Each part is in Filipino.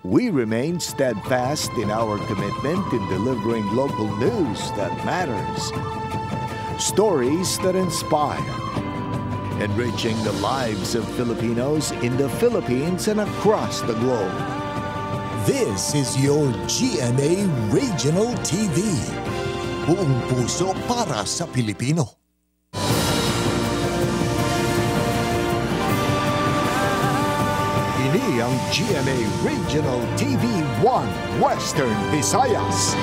We remain steadfast in our commitment in delivering local news that matters, stories that inspire, enriching the lives of Filipinos in the Philippines and across the globe. This is your GMA Regional TV. Buong puso para sa Pilipino. Ini ang GMA Regional TV 1 Western Visayas.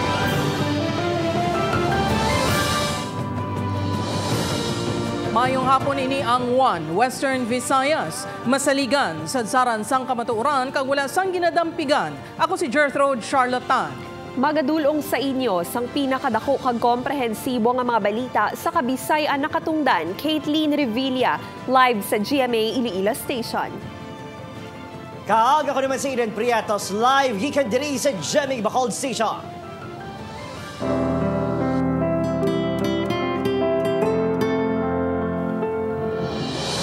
Mayong hapon ini ang 1 Western Visayas. Masaligan, sadsaran sang kamatuoran, kag wala sang ginadampigan. Ako si Gertrude Charlatan. Magadulong sa inyo sang pinakadako kag komprehensibo nga mga balita sa Kabisayan nakatungdan, Caitlin Revilla, live sa GMA Iliila Station. Kaag ako naman si Eden Priatos, live gikan diri sa GMA Bacolod Station.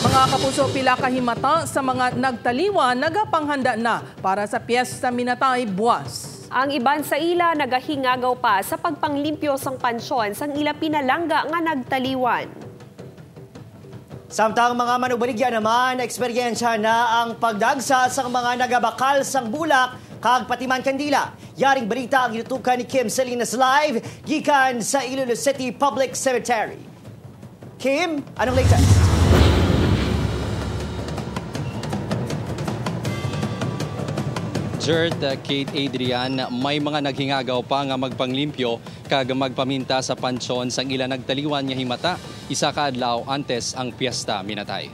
Mga kapuso, pila kahimata sa mga nagtaliwan nagapanghanda na para sa Piyesta Minatay buwas. Ang iban sa ila nagahingagaw pa sa pagpanglimpyo sang pansyon sang ila pinalangga nga nagtaliwan. Samtang mga manubaligya naman, eksperyensya na ang pagdagsa sa mga nagabakal sang bulak kag patiman kandila. Yaring balita ang inutukan ni Kim Salinas live gikan sa Iloilo City Public Cemetery. Kim, anong latest? Gert, Kate, Adrian, may mga naghingagaw pa nga magpanglimpyo kag magpaminta sa pansyon sang ila nagtaliwan nga himata isa ka adlaw antes ang Piyesta Minatay.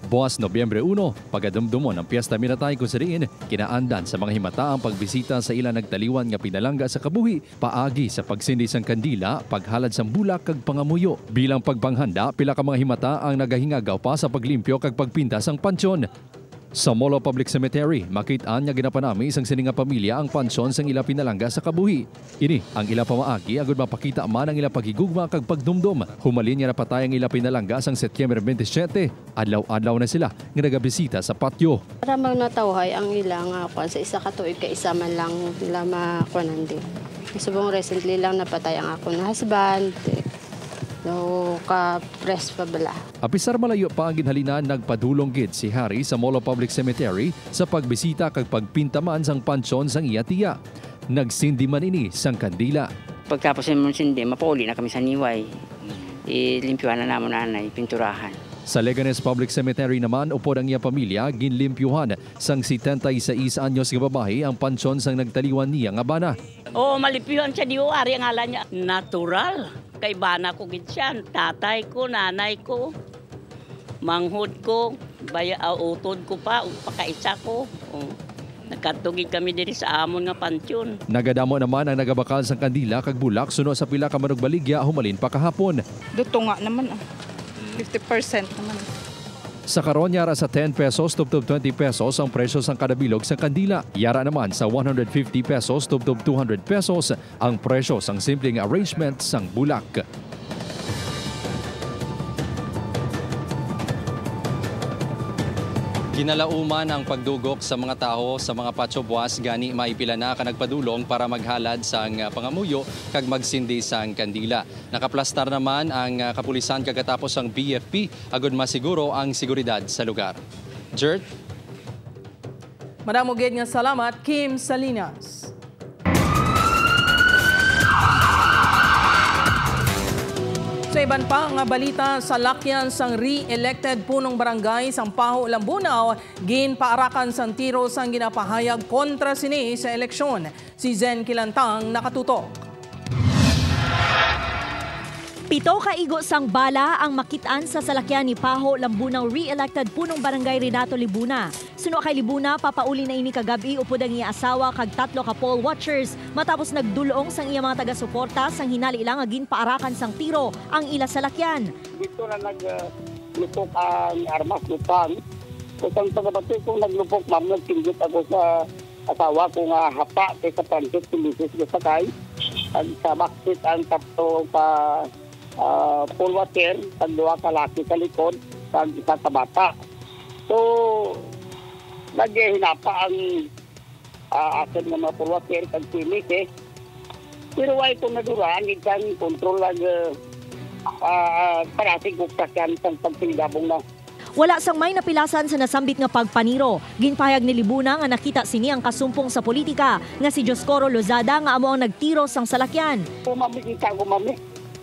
Buwas Nobyembre 1, pagadumdumon ang Piyesta Minatay kung sariin, kinaandan sa mga himata ang pagbisita sa ila nagtaliwan nga pinalangga sa kabuhi, paagi sa pagsindi sang kandila, paghalad sang bulak kag pangamuyo. Bilang pagpanghanda, pila ka mga himata ang nagahingagaw pa sa paglimpyo kag pagpinta sang pansyon. Sa Molo Public Cemetery, makitaan nga ginapanami isang sininga pamilya ang pansyon sang ila pinalangga sa kabuhi. Ini ang ila pamaagi agud mapakita man ang ila paghigugma kag pagdumdum. Humalin nga napatay ang ila pinalangga sang Setyembre 27, adlaw-adlaw na sila nga nagabisita sa patio. Para magnatawhay ang ilang sa isa ka tuig ka isa man lang nila makuanan din. Subong recently lang napatay ang ako na husband. No, ka-press pa bala. Apisar malayo pa ang ginhalinan, nagpadulong gid si Harry sa Molo Public Cemetery sa pagbisita kag pagpintaman sang pansyon sang iya tiya. Nagsindi man ini sang kandila. Pagtapos mo sindi, mapauli na kami sa niway. Ilimpyuhan na namon nanay, pinturahan. Sa Leganes Public Cemetery naman, upod ang iya pamilya, ginlimpyuhan sang 76 anyos nga babae ang pansyon sang nagtaliwan niya nga bana. Oo, malimpyuhan siya di Ari ang ngalan niya. Natural. Kay bana ko gid siya, tatay ko, nanay ko, manghod ko, utod ko pa, pakaisa ko. Nagkatugid kami diri sa amon nga pansyon. Nagadamo naman ang nagabakal sang kandila kag bulak suno sa pila ka manugbaligya humalin pa kahapon. Duto nga naman, 50% naman. Sa karon yara sa 10 pesos tubtob 20 pesos ang presyo sang kada bilog sa kandila. Yara naman sa 150 pesos tubtob 200 pesos ang presyo sang simpleng arrangement sang bulak. Ginalauman ang pagdugok sa mga tao sa mga patso buwas gani maipila na ka nagpadulong para maghalad sang pangamuyo kag magsindi sang kandila. Nakaplastar naman ang kapulisan kagatapos ang BFP agud masiguro ang seguridad sa lugar. Gert. Madamugid nga salamat, Kim Salinas. Sa iban pa nga balita, sa lakyan sang re-elected punong barangay sang Paho, Lambunaw, ginpaarakan sang tiro sang ginapahayag kontra sini sa eleksyon. Si Zen Kilantang nakatutok. 7 kaigo sang bala ang makitaan sa salakyan ni Paho, Lambunaw re-elected punong barangay Renato Libuna. Suno kay Libuna, papauli na ini kagabi upod ang iya asawa kag 3 ka poll watchers matapos nagdulong sang iya mga taga-suporta sang hinali ilang agin paarakan sang tiro ang ila salakyan. Dito na naglupok ang armas lupang. Kung ang pagkabati kong naglupok, ma'am, nagtinggit ako sa asawa ko nga hapa kay sa pansit kumisis ko sakay. At sa baksit ang tapto pa pool water, ang 2 kalaki sa likod, ang 1 kabata. So, naghihinapa ang akin ng mga purwaker kag pilis eh. Pero ay kung naduraan, ikan kontrol lang parasig kuksakan sa pagsilgabong na. Wala sang may napilasan sa nasambit nga pagpaniro. Ginpahayag ni Libuna nga nakita sini ang kasumpong sa politika nga si Joscoro Lozada nga amo ang nagtiro sang salakyan. Kumamikita ko mami.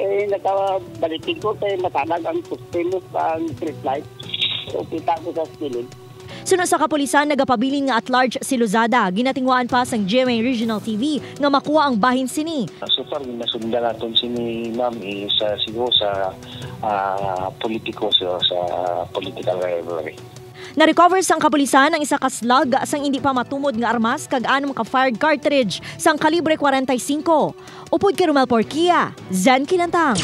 Nakabalikin ko kay matanag ang sustenus ang street light. So kita ko sa skilin. Sunod sa kapulisan, nagapabilin nga at large si Lozada. Ginatingwaan pa sang GMA Regional TV nga makuha ang bahin sini. So far, nasundan natin sini ma'am siguro sa politiko sa political rivalry. Na-recover sang kapulisan ang isa ka slug sang hindi pa matumod nga armas kag 6 ka fired cartridge sang kalibre 45. Upod kay Romel Porquia, Zen Kinantang,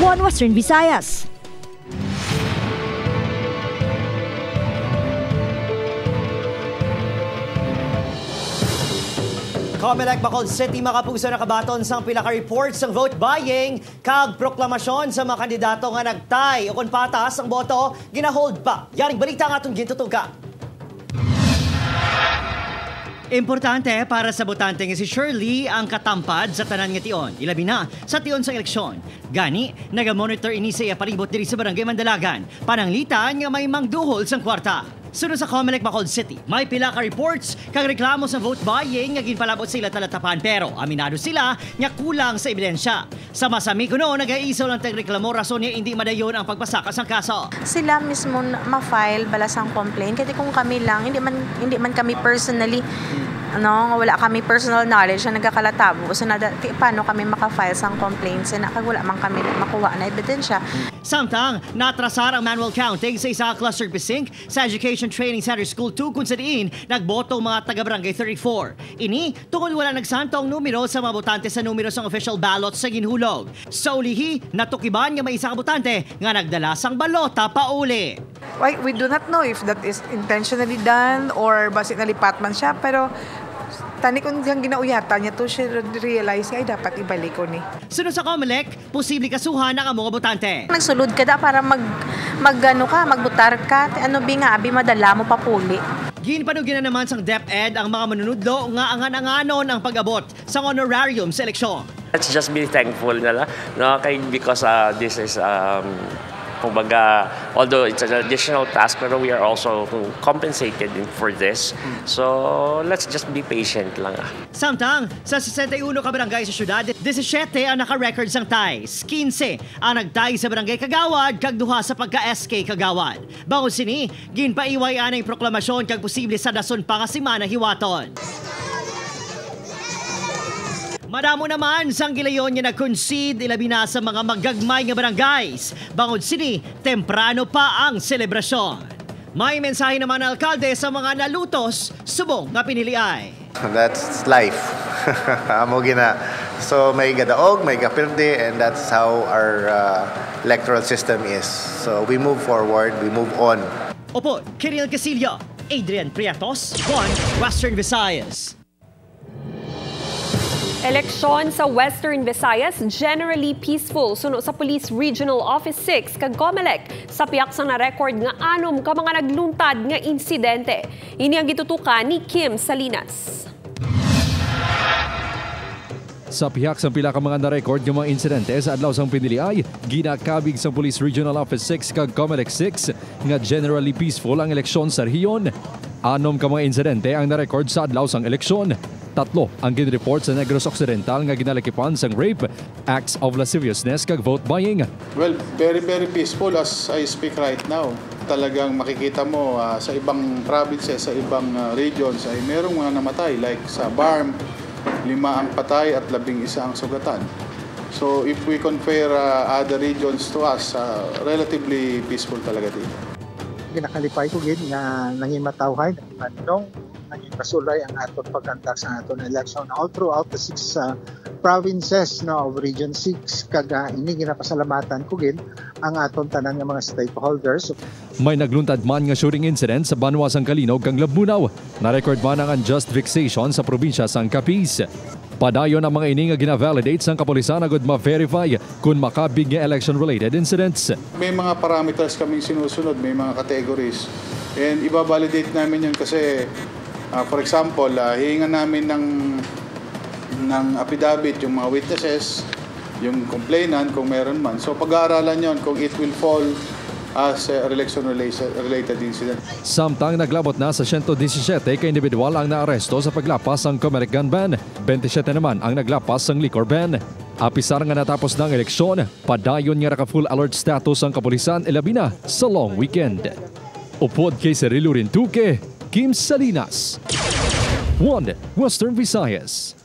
One Western Visayas. Comelec Bacolod City makapuso na kabaton sang pila ka reports sang vote buying kag proklamasyon sa mga kandidato nga nagtay o kun patas ang boto ginahold pa. Yaring balita nga atong gintutugan. Importante para sa botante nga si Shirley ang katampad sa tanan nga tion. Ilabi na sa tion sa eleksyon. Gani, naga-monitor ini sa palibot diri sa Barangay Mandalagan. Pananglitan nga may mangduhol sang kwarta. Sunod sa Comelec Bacolod City, may pila ka reports kag reklamo sa vote buying nga ginpalabot sila talatapan pero aminado sila nga kulang sa ebidensya. Sa masami kuno nagaisaw lang tagreklamo rason niya hindi madayon ang pagpasaka sang kaso. Sila mismo ma-file balasang complaint kasi kung kami lang hindi man kami personally wala kami personal knowledge na nagkakalatabo so paano kami maka-file sang complaints na kag wala man kami makuha na ebidensya. Samtang natrasar ang manual counting sa isa cluster precinct sa Education Training Center School 2 kung sa diin nagboto mga taga-barangay 34. Ini tungkol wala nagsantong numero sa mga botante sa numero sang official ballot sa ginhulog. Sa ulihi, natukiban nga may isa ka botante nga nagdala sang balota pa uli. We do not know if that is intentionally done or basi nalipat man siya pero tani kung diyang ginauyatan niya to siya realize ay dapat ibalik ko ni. Sunod sa Comelec, posible kasuhan ang mga botante. Nagsulod ka da para magbutar ka. Ano abi madala mo papuli. Ginpanugin na naman sang DepEd ang mga manunudlo nga angan-anganon ang pag-abot sa honorarium sa eleksyon. Let's just be thankful na because this is kumbaga, although it's an additional task, pero we are also compensated for this. So, let's just be patient lang. Samtang, sa 61 ka barangay sa syudad, 17 ang naka-record sang ties. 15 ang nagtay sa barangay Kagawad, kag duha sa pagka-SK Kagawad. Bangon sini, ginpaiway anay proklamasyon kag posible sa dason pa nga simana hiwaton. Madamo naman sang gilayon niya nag-concede ilabi na sa mga magagmay nga barangays. Bangod sini, temprano pa ang selebrasyon. May mensahe naman ang alkalde sa mga nalutos, subong nga piniliay. That's life. Amo gina. So may gadaog, may gapirde, and that's how our electoral system is. So we move forward, we move on. Opo, Kirill Casillo, Adrian Priatos, One Western Visayas. Eleksyon sa Western Visayas generally peaceful suno sa Police Regional Office 6 kag Comelec sa piyak sa na-record nga 6 ka mga nagluntad nga insidente. Ini ang gitutukan ni Kim Salinas. Sa pihak sang pila ka mga na-record nga mga insidente sa adlaw sang piniliay, ginakabig sang Police Regional Office 6 kag Comelec 6 nga generally peaceful ang eleksyon sa rehiyon. 6 ka mga insidente ang na-record sa adlaw sang eleksyon. 3 ang ginreport sa Negros Occidental nga ginalakipan sang rape, acts of lasciviousness kag vote buying. Well, very very peaceful as I speak right now. Talagang makikita mo sa ibang provinces, sa ibang regions ay merong mga namatay like sa Barm, 5 ang patay at 11 ang sugatan. So if we compare other regions to us, relatively peaceful talaga dito. Ginakalipay ko gid nga nangimatawhay nang naging kasulay ang aton pagkandak sa aton election all throughout the 6 provinces of Region 6 kaga ini ginapasalamatan ko gid ang aton tanan nga mga stakeholders. May nagluntad man nga shooting incident sa Banwa sang Kalinog kang Labbunaw. Na-record man ang unjust vexation sa probinsya sang Capiz. Padayon ang mga ini nga gina-validate sang kapulisan agud ma-verify kung makabig nga election-related incidents. May mga parameters kaming sinusunod, may mga categories And ibabalidate namin yun kasi, for example, hihingan namin ng affidavit yung mga witnesses, yung complainant kung meron man. So pag-aaralan yon kung it will fall as a election-related incident. Samtang naglabot na sa 117 ka-individual ang naaresto sa paglapas ng Comelec gun ban. 27 naman ang naglapas ng liquor ban. Apisar nga natapos ng eleksyon, padayon nga naka-full alert status ang kapulisan ilabi na sa long weekend. Upod kay Cirilo Rintuque, Kim Salinas. 1 Western Visayas.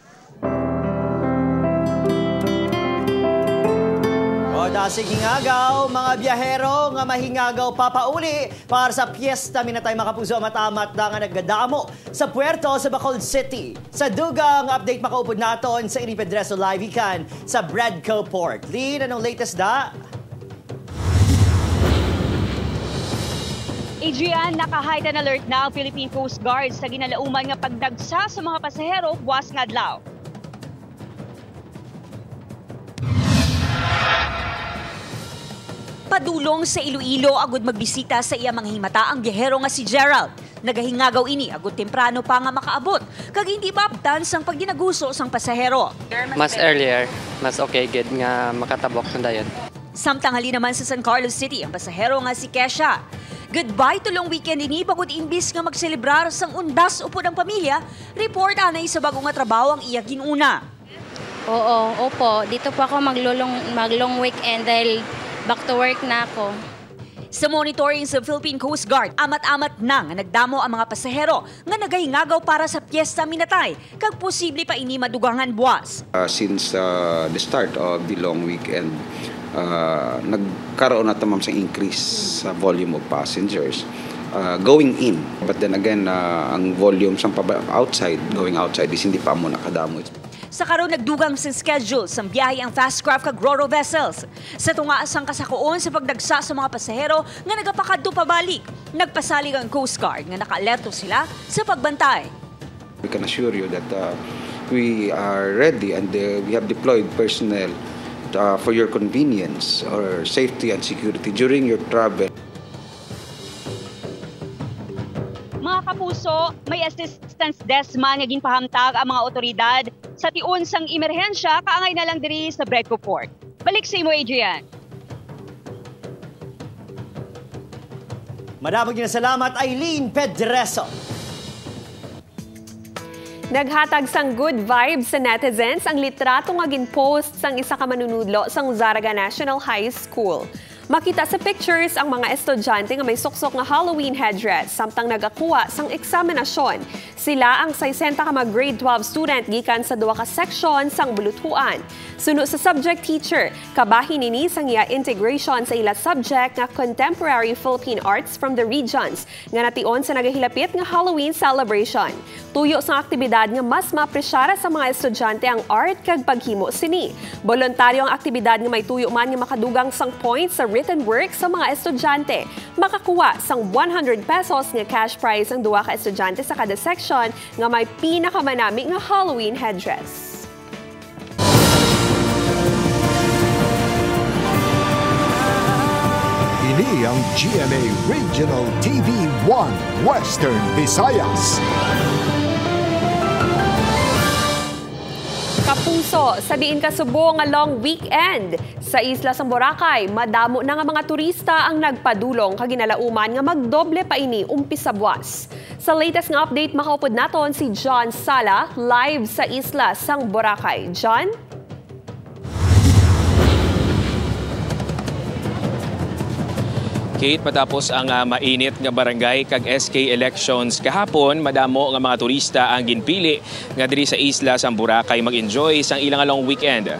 Dasig hingagaw, mga biyahero nga mahingagaw papauli para sa piyesta minatay makapuso matamat na nga naggadamo sa puerto sa Bacolod City. Sa dugang update makaupod naton sa Ini Pedreso Live ikan sa Bradco Port. Lynn, anong latest da? Adrian, naka-heightened alert na ang Philippine Coast Guard sa ginalauman nga pagdagsa sa mga pasahero buwas nga adlaw. Padulong sa Iloilo agud magbisita sa iya mga himata ang biyahero nga si Gerald. Nagahingagaw ini agud temprano pa nga makaabot kag hindi maabtan sang pagdinaguso sang pasahero. Mas earlier, mas okay gid nga makatabok na dayon. Samtang hali naman sa San Carlos City ang pasahero nga si Kesha. Goodbye to long weekend ini bagud imbis nga magselebrar sang undas upod ang pamilya, report anay sa bago nga trabaho ang iya ginuna. Opo, dito po ako mag-long weekend dahil back to work na ako. Sa monitoring sa Philippine Coast Guard, amat-amat na nga nagdamo ang mga pasahero nga nagahingagaw para sa piyesta minatay kag posible pa ini madugangan buwas. Since the start of the long weekend, nagkaroon na tamam sa increase sa volume of passengers going in. But then again, ang volume sa going outside is hindi pa mo nakadamo. Sa karon nagdugang sa schedule sang biyahe ang fast craft kag ro-ro vessels. Sa tunga sang kasakuon sa pagdagsa sa mga pasahero nga nagapakadto pabalik, nagpasalig ang Coast Guard nga naka-alerto sila sa pagbantay. We can assure you that we are ready and we have deployed personnel for your convenience or safety and security during your travel. Mga kapuso, may assistance desk man nga ginpahamtag ang mga otoridad sa tiun sang emerhensya kaangay na lang diri sa Bradco Port. Balik sa imo, Adrian. Maraming salamat, Eileen Pedreso. Naghatag sang good vibes sa netizens ang litrato nga ginpost sang isa ka manunudlo sang Zaraga National High School. Makita sa pictures ang mga estudyante nga may suksok nga Halloween headdress samtang nagakuha sang eksaminasyon. Sila ang 60 ka mga grade 12 student gikan sa duha ka section sang buluthuan. Suno sa subject teacher, kabahin nini sang iya integration sa ila subject nga Contemporary Philippine Arts from the regions nga nation sa nagahilapit nga Halloween celebration. Tuyo sang aktibidad nga mas maapresyara sa mga estudyante ang art kag paghimo sini. Voluntaryo ang aktibidad nga may tuyo man nga makadugang sang points sa written work sa mga estudyante. Makakuha sang 100 pesos nga cash prize ang duwa ka estudyante sa kada section nga may pinakamanami nga Halloween headdress. Ini ang GMA Regional TV 1 Western Visayas. Kapuso, sa diin kasubo nga long weekend. Sa isla sang Boracay, madamo na nga mga turista ang nagpadulong kag ginalauman nga magdoble pa ini umpis sa buwas. Sa latest nga update makaupod naton si John Sala live sa isla sang Boracay. John? Kate, matapos ang mainit nga barangay kag SK elections kahapon, madamo nga mga turista ang ginpili nga diri sa isla sang Boracay mag-enjoy sang ilang long weekend.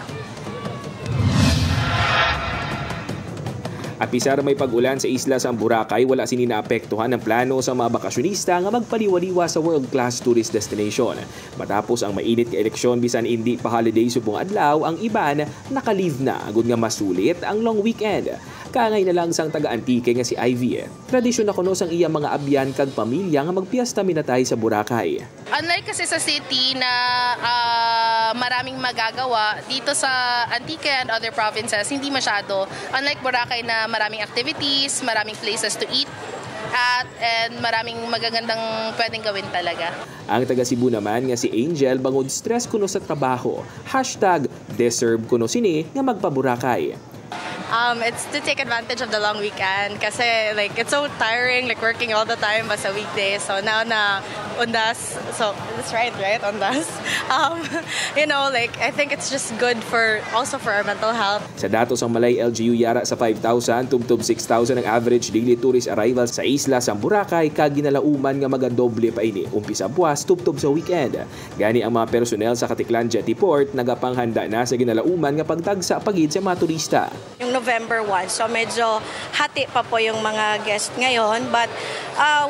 At bisar may pag-ulan sa isla sang Boracay, wala sini naapektuhan ang plano sa mga bakasyonista nga magpaliwaliwa sa world-class tourist destination. Matapos ang mainit nga eleksyon bisan hindi pa holiday subong adlaw, ang iban naka-leave na agud nga masulit ang long weekend. Kaangay na lang sang taga-Antique nga si Ivy. Tradisyon na kuno sang iya mga abyan kag pamilya nga magpiesta minatay sa Boracay. Unlike kasi sa city na maraming magagawa, dito sa Antique and other provinces, hindi masyado. Unlike Boracay na maraming activities, maraming places to eat. at and maraming magagandang pwedeng gawin talaga. Ang taga Cebu naman nga si Angel bangod stress kuno sa trabaho. #deserve kuno sini nga magpaburakay. It's to take advantage of the long weekend kasi like it's so tiring like working all the time basta weekdays. So now na undas, so that's right, undas. You know, like I think it's just good for also for our mental health. Sa datos ang Malay LGU yara sa 5,000 tubtob 6,000 ang average daily tourist arrival sa isla sa Boracay kag ginalauman nga magadoble pa ini umpisa buwas tubtob sa weekend. Gani ang mga personnel sa Katiklan Jetty Port nagapanghanda na sa ginalauman nga pagdagsa pagid sa mga turista. Yung November 1, so medyo hati pa po yung mga guest ngayon, but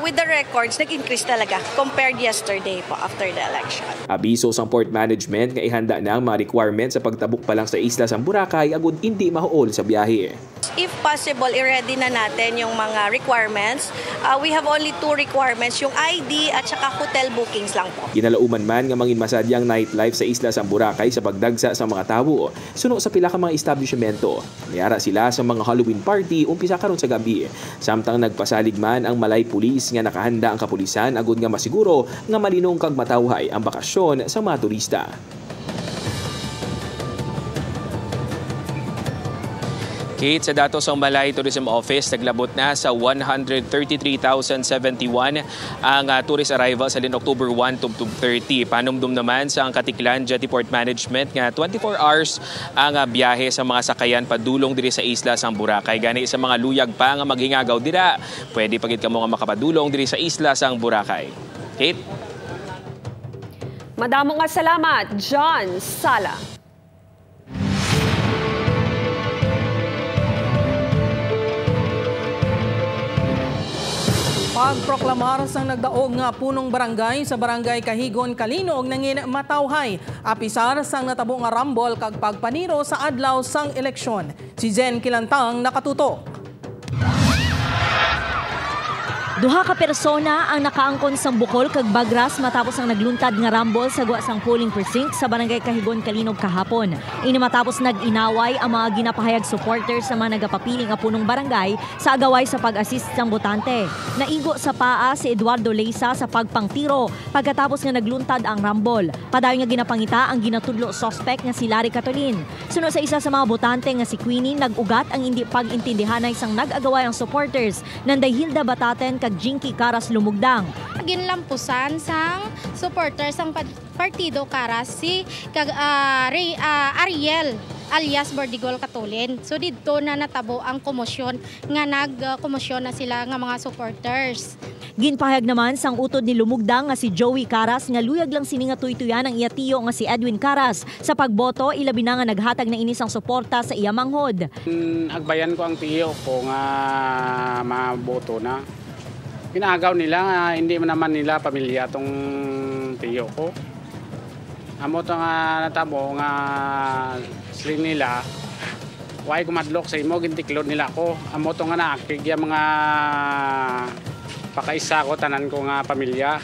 with the records nag-increase talaga compared yesterday po after the election. Abiso sa port management nga ihanda na ang mga requirements sa pagtabok pa lang sa isla sa Boracay agud hindi mahuol sa biyahe. If possible, i-ready na natin yung mga requirements. We have only 2 requirements, yung ID at saka hotel bookings lang po. Ginalauman man nga mangin masadyang nightlife sa isla sa Boracay sa pagdagsa sa mga tawo. Suno sa pila ka mga establishmento. Niyara sila sa mga Halloween party umpisa karon sa gabi. Samtang nagpasalig man ang Malay Police nga nakahanda ang kapulisan agud nga masiguro nga malinong kag matawhay ang bakasyon sa mga turista. Kate, sa datos ng Malay Tourism Office, naglabot na sa 133,071 ang tourist arrival sa October 1 to 30. Panumdum naman sa Katiklan Jetty Port Management nga 24 hours ang biyahe sa mga sakayan padulong diri sa isla sa Boracay. Gani sa mga luyag pa nga maghingagaw dira, pwede pagit kamo nga makapadulong diri sa isla sa Boracay. Kate? Madamo nga salamat, John Sala. Pagproklamar sang nagdaog nga punong barangay sa Barangay Kahigon, Kalinog nangin matawhay. Apisar sang natabo nga rambol kag pagpaniro sa adlaw sang eleksyon. Si Jen Kilantang nakatutok. Duha ka persona ang nakaangkon sang bukol kag bagras matapos ang nagluntad nga rambol sa guwa sang polling precinct sa Barangay Kahigon, Kalinog kahapon. Ini matapos nag-inaway ang mga ginapahayag supporters sa mga nagapapiling nga punong barangay sa agaway sa pag-assist sang botante. Naigo sa paa si Eduardo Leisa sa pagpangtiro pagkatapos nga nagluntad ang rambol. Padayon nga ginapangita ang ginatudlo suspect nga si Larry Catolin. Sunod sa isa sa mga botante nga si Queenie, nag-ugat ang hindi pag-intindihanay sang nag-agaway ang supporters nanday Hilda Bataten kag Jinky Caras Lumugdang. Ginlampusan sang supporter sang partido Caras si Ariel alias Bordigol Catolin. So dito na natabo ang komosyon nga nag-komosyon na sila nga mga supporters. Ginpahayag naman sang utod ni Lumugdang nga si Joey Caras nga luyag lang sini nga tuytuyan ang iya tiyo nga si Edwin Caras sa pagboto ilabi na nga naghatag na inisang suporta sa iya manghod. Agbayan ko ang tiyo ko nga maboto na. Pinagaw nila nga hindi naman nila pamilya tong tiyo ko. Amo to nga natabo nga sling nila. Way kumadlok sa imo gintiklod nila ko. Amo to nga naakig ya mga pakaisa ko tanan ko nga pamilya.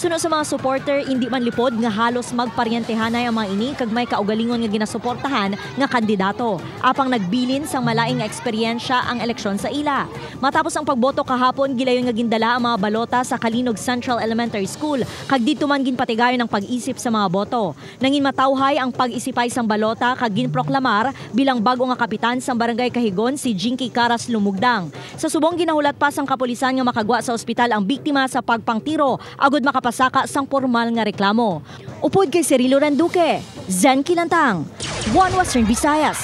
Suno sa mga supporter, hindi man lipod nga halos magparyentehanay ang mga ini kag may kaugalingon nga ginasuportahan nga kandidato. Apang nagbilin sang malaing nga eksperyensya ang eleksyon sa ila. Matapos ang pagboto kahapon, gilayon nga gindala ang mga balota sa Kalinog Central Elementary School kag dito man ginpatigayon ang pag-isip sa mga boto. Nangin matawhay ang pag-isipay sang balota kag ginproklamar bilang bago nga kapitan sang Barangay Kahigon si Jinky Caras Lumugdang. Sa subong ginahulat pa sang kapulisan nga makagwa sa ospital ang biktima sa pagpangtiro agud makapasaka sang formal nga reklamo. Upod kay Cirilo Randuque, Zen Kilantang, One Western Visayas.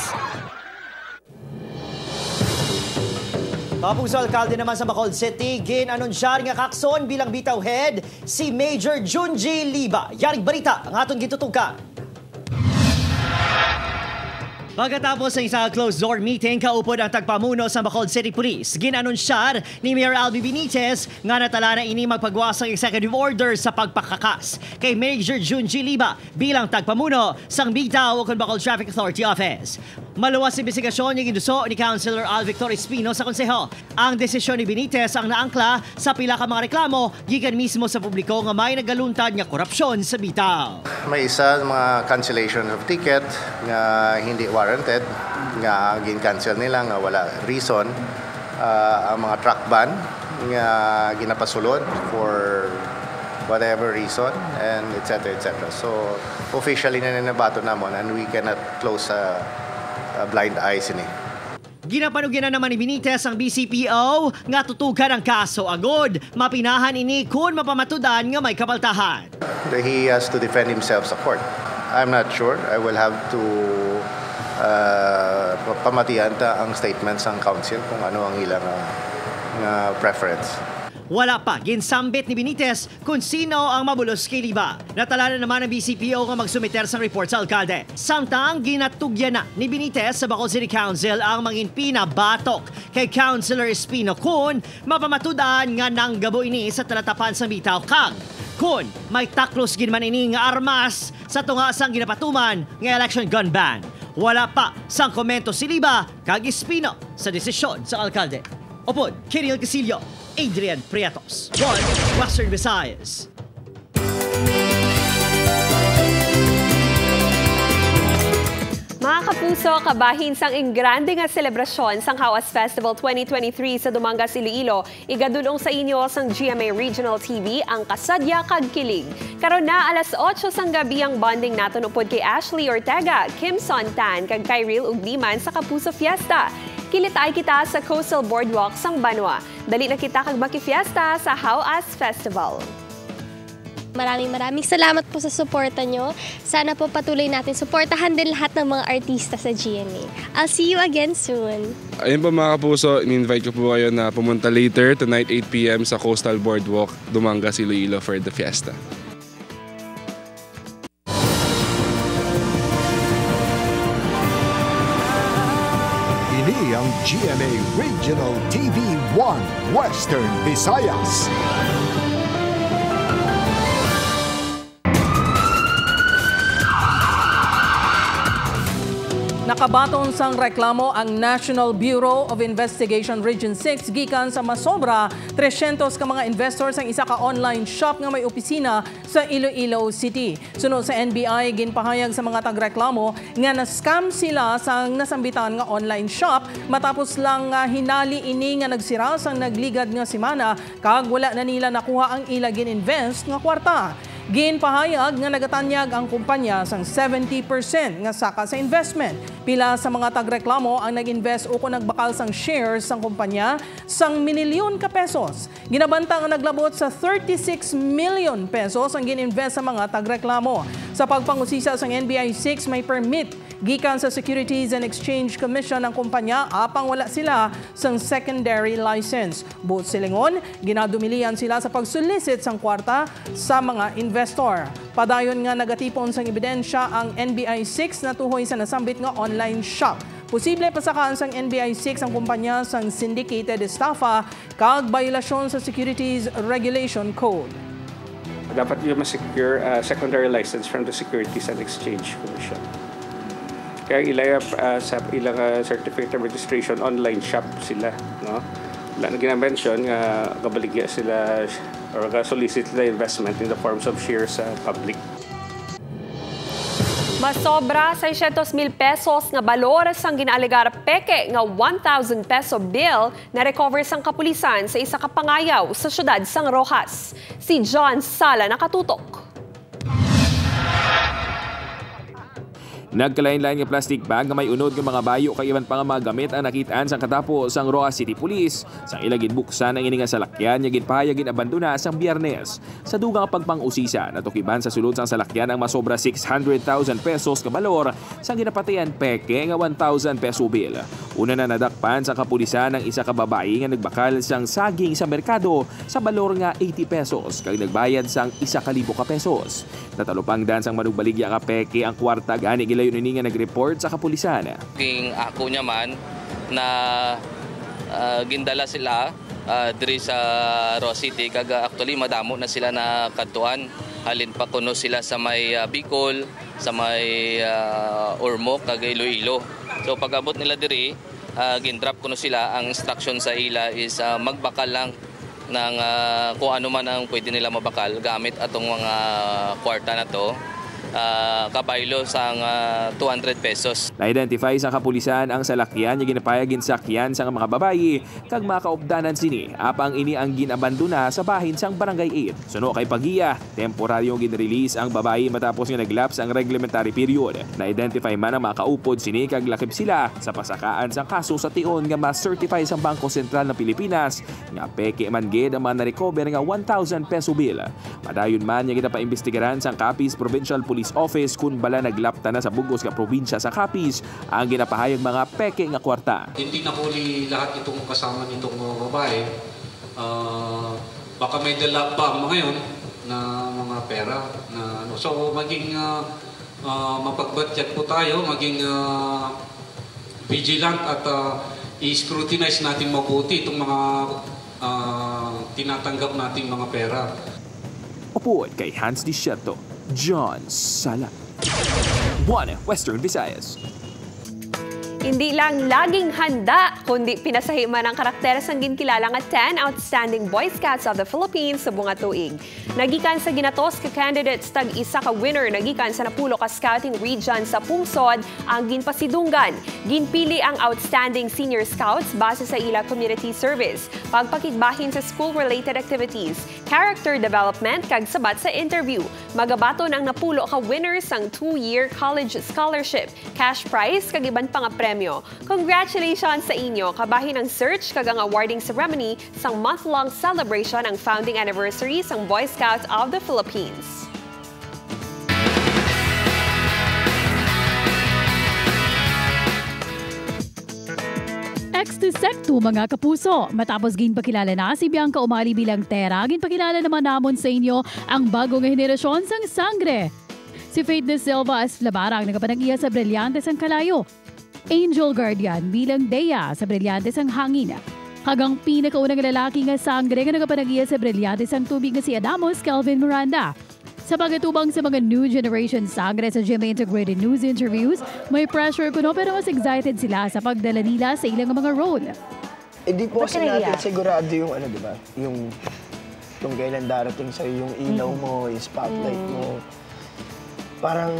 Tapos sa alkalde naman sa Bacolod City, gin-anunsyar nga kakson bilang bitaw head si Major Junji Liba. Yaring balita ang aton gitutukan. Pagkatapos ng isang closed-door meeting, kaupod ang tagpamuno sa Bacolod City Police. Ginanunsyar ni Mayor Albi Benitez nga natala na ini magpagwas ng executive order sa pagpakakas kay Major Junji Liba bilang tagpamuno sang bitaw o Bacolod Traffic Authority Office. Maluwas investigasyon yung induso ni Councilor Al Victor Espino sa konseho. Ang desisyon ni Benitez ang naangkla sa pila ka mga reklamo gikan mismo sa publiko nga may nagaluntad nga korupsyon sa bitaw. May isa mga cancellation of ticket nga hindi warranted, nga gin-cancel nila nga wala reason. Ang mga truck ban nga ginapasulod for whatever reason, and etc. So officially na nanabato namon, and we cannot close a blind eyes ini. Ginapanugyan na naman ni Benitez ang BCPO nga tutugan ang kaso agod. Mapinahan ini kung mapamatudan nga may kabaltahan. He has to defend himself sa court. I'm not sure. I will have to pamatian ta ang statements ng counsel kung ano ang ilang preference. Wala pa ginsambit ni Benitez kung sino ang mabulos kay Liba. Natala na naman ang BCPO nga magsumiter sa report sa alkalde. Samtang ginatugyan na ni Benitez sa Bacolod City Council ang mangin pinabatok kay Councilor Espino kung mapamatudan nga nang gabo ini sa talatapan sa bitaw kag kung may taklos ginman ini nga armas sa tunga sang ginapatuman nga election gun ban. Wala pa sang komento si Liba kag Espino sa desisyon sa alkalde. Upod, Kirill Casillo, Adrian Prietos, One Western Visayas. Mga kapuso, kabahin sang ingrande nga selebrasyon sang Hawas Festival 2023 sa Dumangas, Iloilo. Igadulong sa inyo sang GMA Regional TV ang kasadya kag kilig. Karon na alas 8 sang gabi ang bonding naton upod kay Ashley Ortega, Kim Sontan kag Kyril Ugliman sa Kapuso Fiesta. Kilitay kita sa Coastal Boardwalk sang Banwa. Dali na kita kag makifiesta sa Hawas Festival. Maraming salamat po sa suporta nyo. Sana po patuloy natin suportahan din lahat ng mga artista sa GMA. I'll see you again soon. Ayun po mga kapuso, in-invite ko po kayo na pumunta later tonight 8 p.m. sa Coastal Boardwalk, Dumangas, Iloilo for the fiesta. Ini ang GMA Regional TV 1 Western Visayas. Nakabaton sang reklamo ang National Bureau of Investigation Region 6 gikan sa masobra 300 ka mga investors ang isa ka online shop nga may opisina sa Iloilo City. Sunod sa NBI, ginpahayag sa mga tagreklamo nga na-scam sila sang nasambitan nga online shop matapos lang hinali ini nga nagsira sang nagligad nga semana kag wala na nila nakuha ang ila gin-invest nga kwarta. Ginpahayag nga nagatanyag ang kumpanya sang 70% nga saka sa investment. Pila sa mga tagreklamo ang nag-invest o kung nagbakal sang shares sang kumpanya sang milyon ka pesos. Ginabanta nga naglabot sa 36 million pesos ang gin-invest sa mga tagreklamo. Sa pagpangusisa sang NBI 6 may permit gikan sa Securities and Exchange Commission ng kumpanya apang wala sila sang secondary license. Buot silingon, ginadumilian sila sa pagsolicit sang kwarta sa mga investor. Padayon nga nagatipon sang ebidensya ang NBI 6 na tuhoy sa nasambit nga online shop. Posible pasakaan sang NBI 6 ang kumpanya sang syndicated estafa kag biolasyon sa Securities Regulation Code. Dapat yung ma-secure secondary license from the Securities and Exchange Commission. Kaya ilang sa ilang certificate of registration online shop sila, no? Wala na ginamention nga kabaligya sila or solicit sila investment in the forms of shares sa public. Masobra 600,000 pesos nga balor sang ginaalegar peke nga 1,000 peso bill na recover sang kapulisan sa isa ka pangayaw sa syudad sang Rojas. Si John Sala nakatutok. Nagkalain-lain nga plastic bag nga may unod ng mga bayo kay iban pa nga mga gamit ang nakitaan sang katapo sang Rojas City Police. Sang ilagin buksan ang ini nga salakyan nga ginpahayag abandona sang Biyernes. Sa dugang pagpang-usisa natukiban sa sulod sang salakyan ang masobra 600,000 pesos ka balor sang ginapatayan peke nga 1,000 peso bill. Una na nadakpan sa kapulisan ang isa ka babae nga nagbakal sang saging sa merkado sa balor nga 80 pesos kag nagbayad sang 1,000 ka pesos. Natalupang dan sang manugbaligya ka peke ang kwarta gani gilayon ini nga nag-report sa kapulisan. King ako niya man na gindala sila diri sa Rojas City kag actually madamo na sila na kadtuan. Halin pa kuno sila sa may Bicol, sa may Ormoc kag Iloilo. So pag-abot nila diri gindrop kuno sila. Ang instruction sa ila is magbakal lang ng kung ano man ang pwede nila mabakal gamit atong mga kwarta na to. kabaylo sang 200 pesos. Na-identify sa kapulisan ang salakyan nga ginapayagin sakyan sa mga babayi kag makaupdanan sini apang ini ang ginabandona sa bahin sang Barangay 8. Suno kay pagiya, temporaryong ginrelease ang babayi matapos nga naglaps ang reglementary period. Na-identify man ang makaupod sini kag lakip sila sa pasakaan sang kaso sa tion nga ma-certify sa Bangko Sentral ng Pilipinas nga peke man gid ang mga na-recover nga 1,000 peso bill. Padayon man nga ginapaimbestigaran sang Capiz Provincial Police Office kung bala naglapta na sa bugos nga probinsya sa Capiz ang ginapahayag mga peke nga kwarta. Hindi na huli lahat itong kasama nitong babae. Baka may dala pa mga yun na mga pera. So maging mapagbatyat po tayo, maging vigilant at i-scrutinize natin mabuti itong mga tinatanggap nating mga pera. Upuan kay Hans Discierto, John Sala. 1 Western Visayas. Hindi lang laging handa, kundi pinasahiman ang karakter sang ginkilalang at 10 Outstanding Boy Scouts of the Philippines sa bunga tuig. Nagikan sa ginatos ka candidates tag isa ka winner nagikan sa napulo ka scouting region sa Pungsod ang ginpasidunggan. Ginpili ang Outstanding Senior Scouts base sa ila community service, pagpakigbahin sa school-related activities, character development kag sabat sa interview. Magabaton ang napulo ka winners sang 2-year college scholarship, cash prize kag iban pa nga premyo. Congratulations sa inyo! Kabahin ang search kag ang awarding ceremony sang month-long celebration ang founding anniversary sang Boy Scouts of the Philippines. Sekto mga kapuso, matapos ginpakilala na si Bianca Umali bilang Tera, ginpakilala naman namon sa inyo ang bagong henerasyon sang Sangre. Si Faith De Silva as Labarang nagapanag-iya sa Brillantes ang Kalayo. Angel Guardian bilang Dea sa Brillantes ang Hangin. Hagang pinakaunang lalaki nga Sangre nga nagapanag-iya sa Brillantes ang Tubig nga si Adamos Kelvin Miranda. Sa pagkatubang sa mga new generation Sangre sa GMA Integrated News interviews, may pressure kuno pero mas excited sila sa pagdala nila sa ilang mga role. Di po kasi natin sigurado yung di ba? Yung kailan darating sa'yo yung ilaw mo, yung spotlight mo. Parang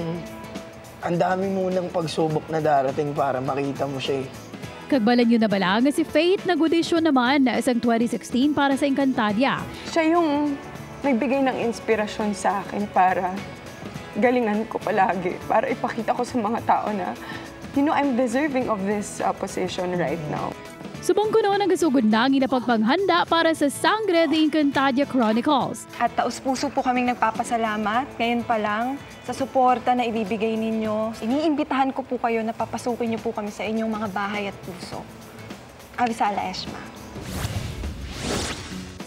ang dami munang pagsubok na darating para makita mo siya eh. Kagbalan yun na bala nga si Faith nag-audition naman na isang 2016 para sa Encantadia. Siya yung nagbigay ng inspirasyon sa akin para galingan ko palagi, para ipakita ko sa mga tao na, I'm deserving of this position right now. Subong ko noon ang gasugod na ginapagpanghanda para sa Sangre de Encantadia Chronicles. At taus-puso po kaming nagpapasalamat ngayon pa lang sa suporta na ibibigay ninyo. Iniimbitahan ko po kayo na papasukin niyo po kami sa inyong mga bahay at puso. Avisala Eshma.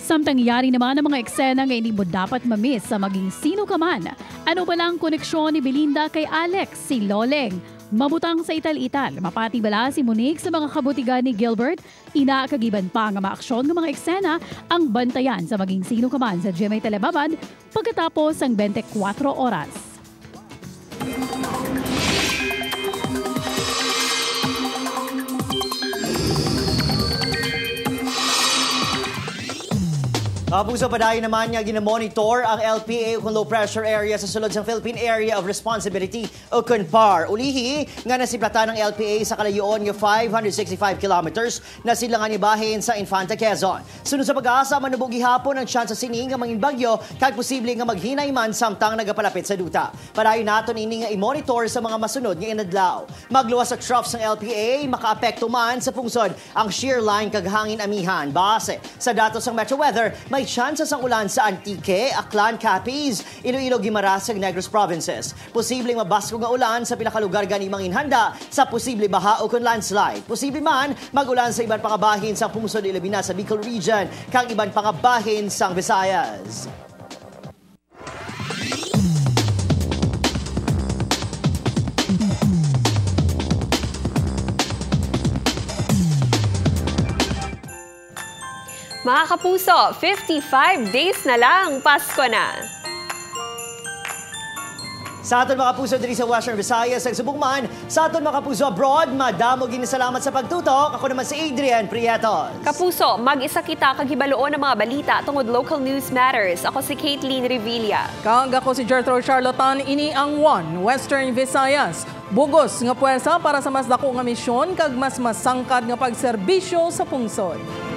Samtang yari naman ang mga eksena nga hindi mo dapat mamiss sa maging sino ka man. Ano ba lang koneksyon ni Belinda kay Alex, si Loleng? Mabutang sa ital-ital, mapati bala si Monique sa mga kabutigan ni Gilbert, inakagiban pa nga maaksyon ng mga eksena ang bantayan sa maging sino ka man sa GMA Telebabad pagkatapos ang 24 oras. Kapuso padayon naman nga ginamonitor ang LPA kung low pressure area sa sulod sa Philippine Area of Responsibility o CONPAR. Ulihi nga nasiplata ng LPA sa kalayoon nga 565 kilometers na silangan ibahin sa Infanta Quezon. Sunod sa pag-asa, manubog gihapon ang chance sa sining nga mangin bagyo kag posible nga maghinay man samtang nagapalapit sa duta. Padayon naton ini nga i-monitor sa mga masunod nga inadlaw. Magluwas sa troughs ng LPA, makaapekto man sa pungsod ang shear line kag hangin amihan. Base sa datos ng Metro Weather, may chance ang ulan sa Antique, Aklan, Capiz, Iloilo, Guimaras, ug Negros Provinces. Posibleng mabasko nga ulan sa pinakalugar gani manginhanda sa posible baha o kun landslide. Posible man magulan sa iban pangabahin sa pungsod ilabi na sa Bicol Region kang iban pangabahin sa Visayas. Mga kapuso, 55 days na lang, Pasko na. Sa aton mga kapuso diri sa Western Visayas, sa subong man, sa aton mga kapuso abroad, madamo gini salamat sa pagtutok. Ako naman si Adrian Prietos. Kapuso, mag-isa kita kaghibaloon ng mga balita tungod Local News Matters. Ako si Caitlin Revilla. Kag ako si Gertrude Charlatan, ini ang One Western Visayas. Bugos nga puwersa para sa mas dako nga misyon kag mas masangkad nga pagserbisyo sa pungsod.